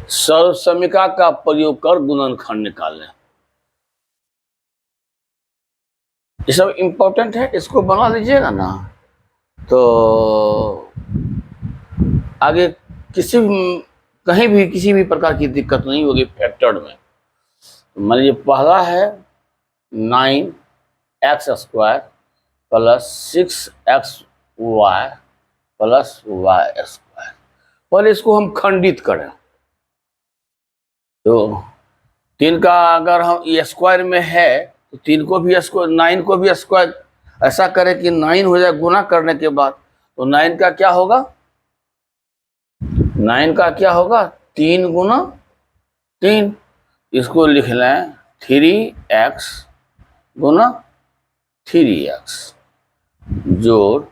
सर्वसमीका का प्रयोग कर गुणनखंड निकालें। ये सब इंपॉर्टेंट है, इसको बना लीजिएगा ना तो आगे कहीं भी किसी भी प्रकार की दिक्कत नहीं होगी फैक्टर्ड में। मान लीजिए पहला है 9x² plus 6xy plus y²। पहले इसको हम खंडित करें तो 3 का अगर हम ये स्क्वायर में है तो 3 को भी स्क्वायर, 9 को भी स्क्वायर ऐसा करें कि 9 हो जाए गुना करने के बाद, तो 9 का क्या होगा, 9 का क्या होगा 3 गुना 3। इसको लिख लें 3x गुना 3x जोड़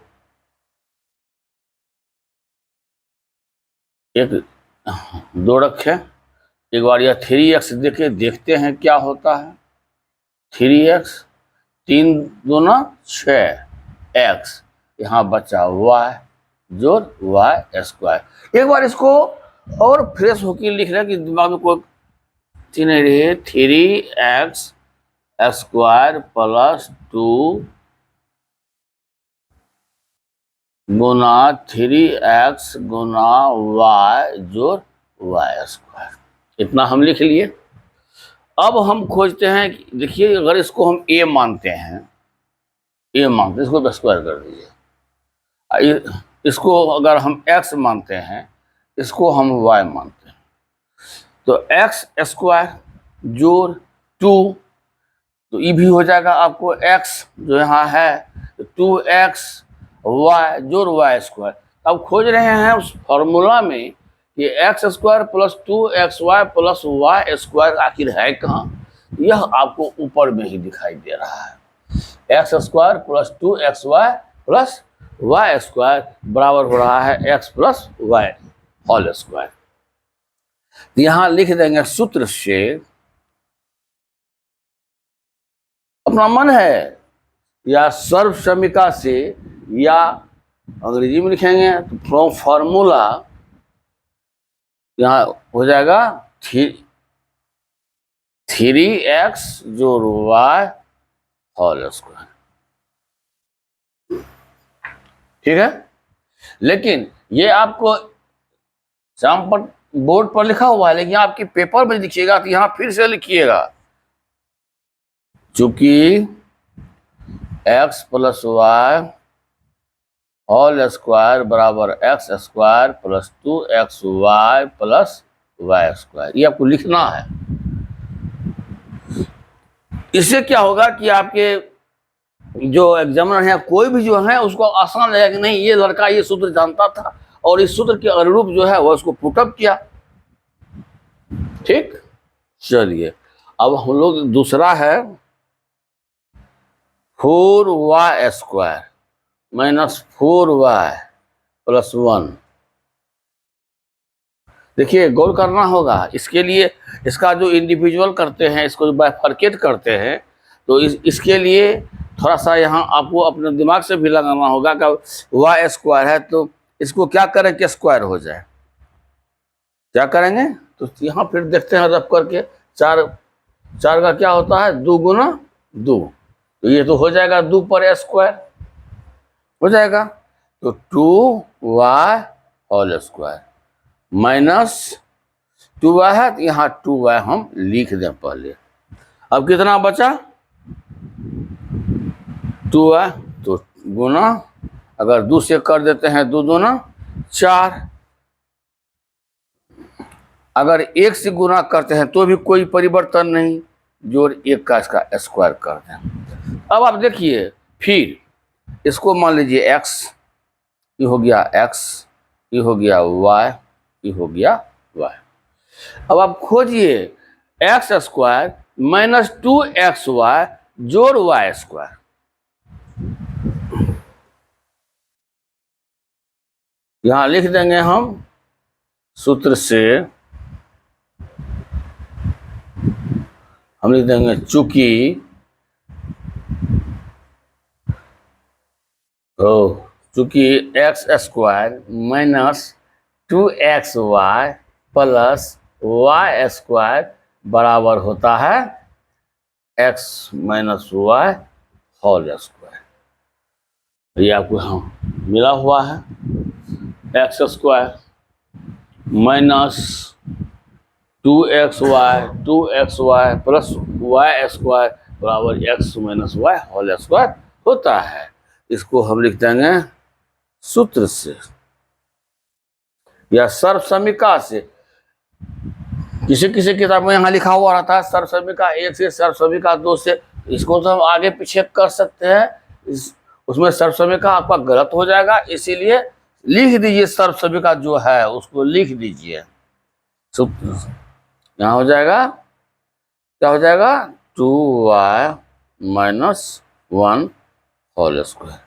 एक 2 रखें। एक बार यह 3x देखते हैं क्या होता है। 3x 3 दूना 6x, यहाँ बचा y जोड़ y²। एक बार इसको और फ्रेश होकर लिख रहे हैं कि दिमाग में कोई चीज नहीं रही। 3x² प्लस 2 गुना 3x गुना y जोड़ y²। इतना हम लिख लिए। अब हम खोजते हैं, देखिए अगर इसको हम a मानते हैं, इसको स्क्वायर कर दीजिए। इसको अगर हम x मानते हैं, इसको हम y मानते हैं, तो x² जोड़ 2, तो ये भी हो जाएगा आपको x जो यहाँ है 2x y जोड़ y²। अब खोज रहे हैं उस फॉर्मूला में कि x² plus 2xy plus y² आखिर है कहाँ। यह आपको ऊपर में ही दिखाई दे रहा है। x² plus 2xy plus y² बराबर हो रहा है x plus y whole square. यहां लिख देंगे सूत्र से, अपना मन है या सर्वसमीका से, या अंग्रेजी में लिखेंगे तो फ्रॉम फॉर्मूला, यहाँ हो जाएगा 3x जोड़ y होल स्क्वायर। ठीक है, लेकिन ये आपको शाम पर बोर्ड पर लिखा हुआ है, लेकिन आपके पेपर में लिखिएगा तो यहाँ फिर से लिखिएगा, चूंकि x plus y whole square बराबर x² plus 2xy plus y², ये आपको लिखना है। इससे क्या होगा कि आपके जो एग्जामिनर है कोई भी जो है उसको आसान लगेगा कि नहीं ये लड़का ये सूत्र जानता था और इस सूत्र के अनुरूप जो है वो उसको पुटअप किया। ठीक, चलिए अब हम लोग दूसरा है 4y² माइनस 4y प्लस 1। देखिए गौर करना होगा, इसके लिए इसका जो इंडिविजुअल करते हैं, इसको जो बाइफरकेट करते हैं, तो इसके लिए थोड़ा सा यहाँ आपको अपने दिमाग से भी लगाना होगा कि y² है तो इसको क्या करें कि स्क्वायर हो जाए। क्या करेंगे तो यहाँ फिर देखते हैं रब करके, 4 का क्या होता है 2 गुना 2, तो ये तो हो जाएगा 2 पर स्क्वायर हो जाएगा, तो 2y whole square minus 2y है तो यहाँ 2y हम लिख दें पहले। अब कितना बचा 2y, तो गुना अगर 2 से कर देते हैं 2 दूना 4, अगर 1 से गुना करते हैं तो भी कोई परिवर्तन नहीं, जोड़ 1 का इसका स्क्वायर कर दें। अब आप देखिए फिर इसको मान लीजिए x, ये हो गया x, ये हो गया y, ये हो गया y। अब आप खोजिए x² माइनस 2xy जोड़ y²। यहां लिख देंगे हम सूत्र से, हम लिख देंगे चूंकि x² minus 2xy plus y square बराबर होता है x minus y whole square. ये आपको हाँ मिला हुआ है, x square minus 2xy plus y square बराबर x minus y whole square होता है। इसको हम लिख देंगे सूत्र से या सर्व समीकरण से। किसी किसी किताब में यहाँ लिखा हुआ रहता है सर्व समीकरण 1 से, सर्व समीकरण 2 से। इसको तो हम आगे पीछे कर सकते हैं, उसमें सर्व समीकरण आपका गलत हो जाएगा, इसीलिए लिख दीजिए सर्व समीकरण जो है उसको लिख दीजिए। यहाँ हो जाएगा, क्या हो जाएगा, 2y माइनस 1 होल स्क्वायर।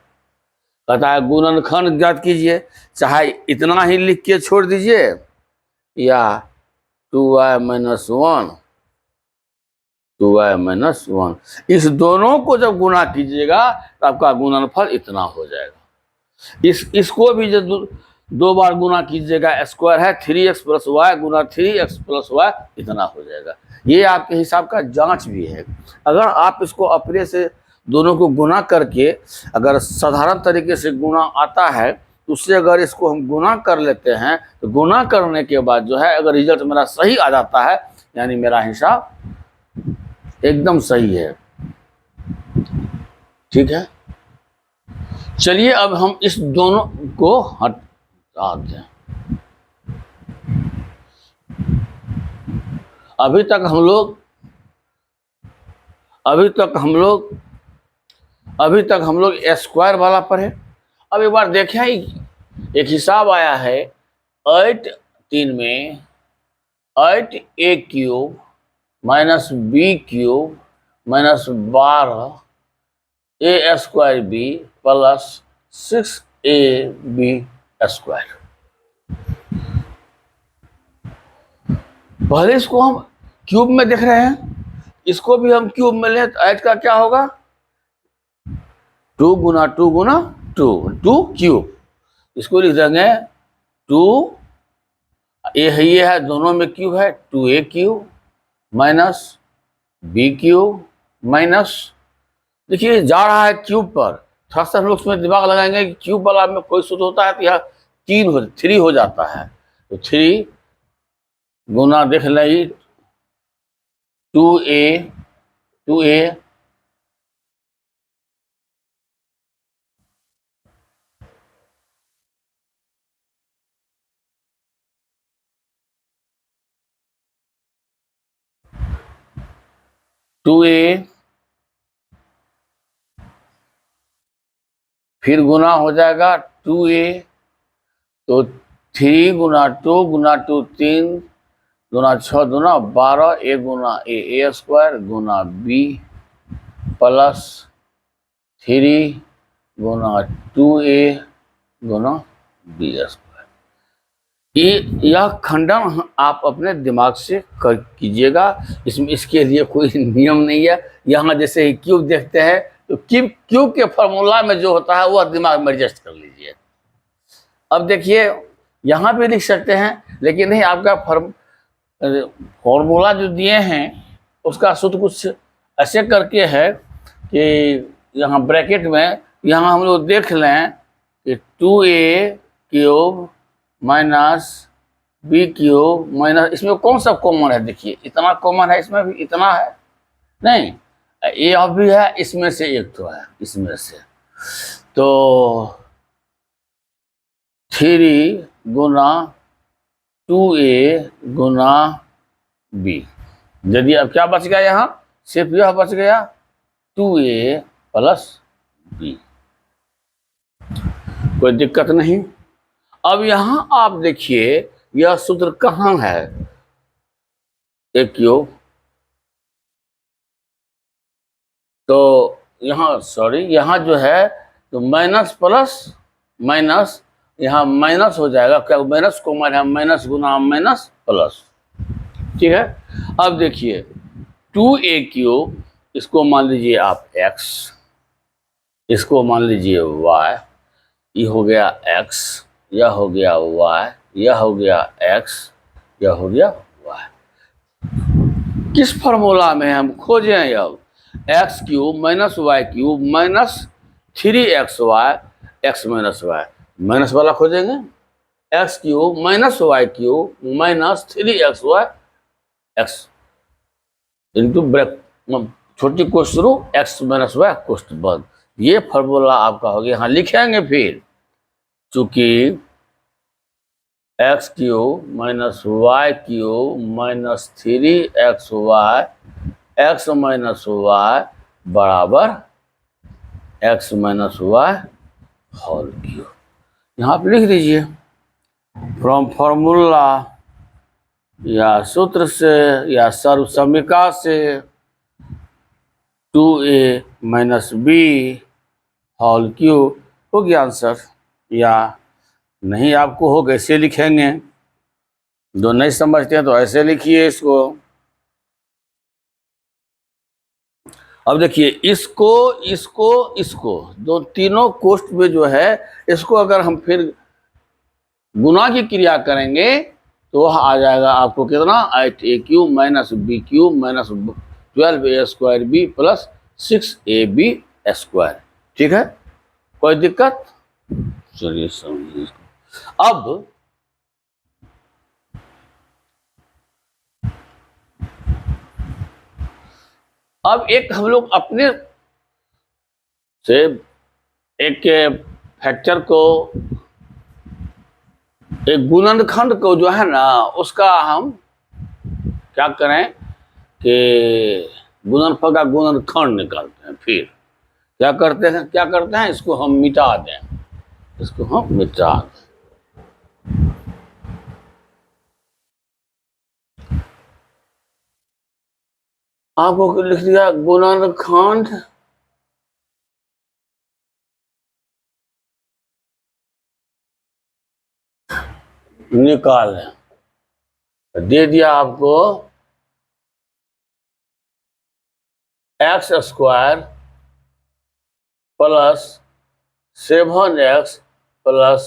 कहता है गुणनखंड ज्ञात कीजिए, चाहे इतना ही लिख के छोड़ दीजिए या 2y माइनस 1, 2y माइनस 1, इस दोनों को जब गुणा कीजिएगा तो आपका गुणनफल इतना हो जाएगा। इसको भी जब दो बार गुणा कीजिएगा, स्क्वायर है 3x प्लस वाई गुना 3x प्लस वाई इतना हो जाएगा। ये आपके हिसाब का जांच भी है। अगर आप इसको अपने से दोनों को गुणा करके अगर साधारण तरीके से गुणा आता है, उससे अगर इसको हम गुणा कर लेते हैं तो गुणा करने के बाद जो है अगर रिजल्ट मेरा सही आ जाता है, यानी मेरा हिसाब एकदम सही है। ठीक है, चलिए अब हम इस दोनों को हटा दें। अभी तक हम लोग स्क्वायर वाला पढ़े। अब एक बार देखें, एक हिसाब आया है 8 में 8a cube minus b cube minus 12 a square b plus 6ab square. पहले इसको हम क्यूब में देख रहे हैं, इसको भी हम क्यूब में लें तो 8 का क्या होगा, 2 गुना 2 गुना 2 क्यूब। इसको लिख देंगे 2, ये है दोनों में क्यूब है, 2a cube minus b cube minus, देखिए जा रहा है क्यूब पर, थोड़ा सा हम लोग उसमें दिमाग लगाएंगे कि क्यूब वाला में कोई सूत्र होता है तो यह 3 हो जाता है, तो 3 गुना देख लें 2a 2a फिर गुना हो जाएगा 2a, तो 3 गुना 2 गुना 2 3 गुना 6 गुना 12 a Guna a square Guna b plus 3 Guna 2a Guna b square. यह खंडन आप अपने दिमाग से कीजिएगा, इसमें इसके लिए कोई नियम नहीं है। यहाँ जैसे ही क्यूब देखते हैं तो क्यूब के फॉर्मूला में जो होता है वह दिमाग में एडजस्ट कर लीजिए। अब देखिए यहाँ भी लिख सकते हैं, लेकिन नहीं, आपका फॉर्मूला जो दिए हैं उसका सूत्र कुछ ऐसे करके है कि यहाँ ब्रैकेट में यहाँ हम लोग देख लें कि 2a cube minus b cube minus, इसमें कौन सा कॉमन है, देखिए इतना कॉमन है, इसमें भी इतना है नहीं, ये अब भी है, इसमें से एक तो है, इसमें से तो 3 गुना 2a गुना b। यदि अब क्या बच गया, यहाँ सिर्फ यह बच गया 2a प्लस b, कोई दिक्कत नहीं। अब यहां आप देखिए यह सूत्र कहां है, एक क्यूब, तो यहाँ जो है तो माइनस प्लस माइनस, यहाँ माइनस हो जाएगा, क्या माइनस कॉमन है, माइनस गुना माइनस प्लस। ठीक है, अब देखिए 2a क्यूब, इसको मान लीजिए आप x, इसको मान लीजिए y, ये हो गया x, यह हो गया y, यह हो गया x, यह हो गया वाई। किस फॉर्मूला में हम खोजें अब? X cube minus y cube minus 3xy x minus y, minus वाला खोजेंगे। X cube minus y cube minus 3xy x into ब्रैक छोटी कोष्ठ शुरू एक्स माइनस वाई कोष्ठ बंद। ये फॉर्मूला आपका हो गया। यहाँ लिखेंगे फिर, चूंकि x cube minus y cube minus 3xy x minus y बराबर x minus y whole cube. यहाँ आप लिख दीजिए फ्रॉम फॉर्मूला या सूत्र से या सर्व समीका से 2a minus B whole cube हो गया आंसर। या नहीं आपको हो कैसे लिखेंगे, जो नहीं समझते हैं तो ऐसे लिखिए इसको। अब देखिए इसको इसको इसको दो तीनों कोष्ठ में जो है, इसको अगर हम फिर गुना की क्रिया करेंगे तो वह आ जाएगा आपको कितना 8a³ minus b³ minus 12a² plus 6ab²। ठीक है, कोई दिक्कत? चलिए समझिए इसको। अब एक हम लोग अपने से एक फैक्टर को, एक गुणनखंड को जो है ना, उसका हम क्या करें कि गुणनफल का गुणनखंड निकालते हैं। फिर क्या करते हैं इसको हम मिटा दें, इसको हम मिटा दें। आपको लिख दिया गुणनखंड निकालें, दे दिया आपको x² प्लस 7x प्लस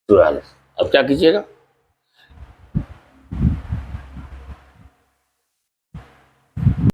12। अब क्या कीजिएगा,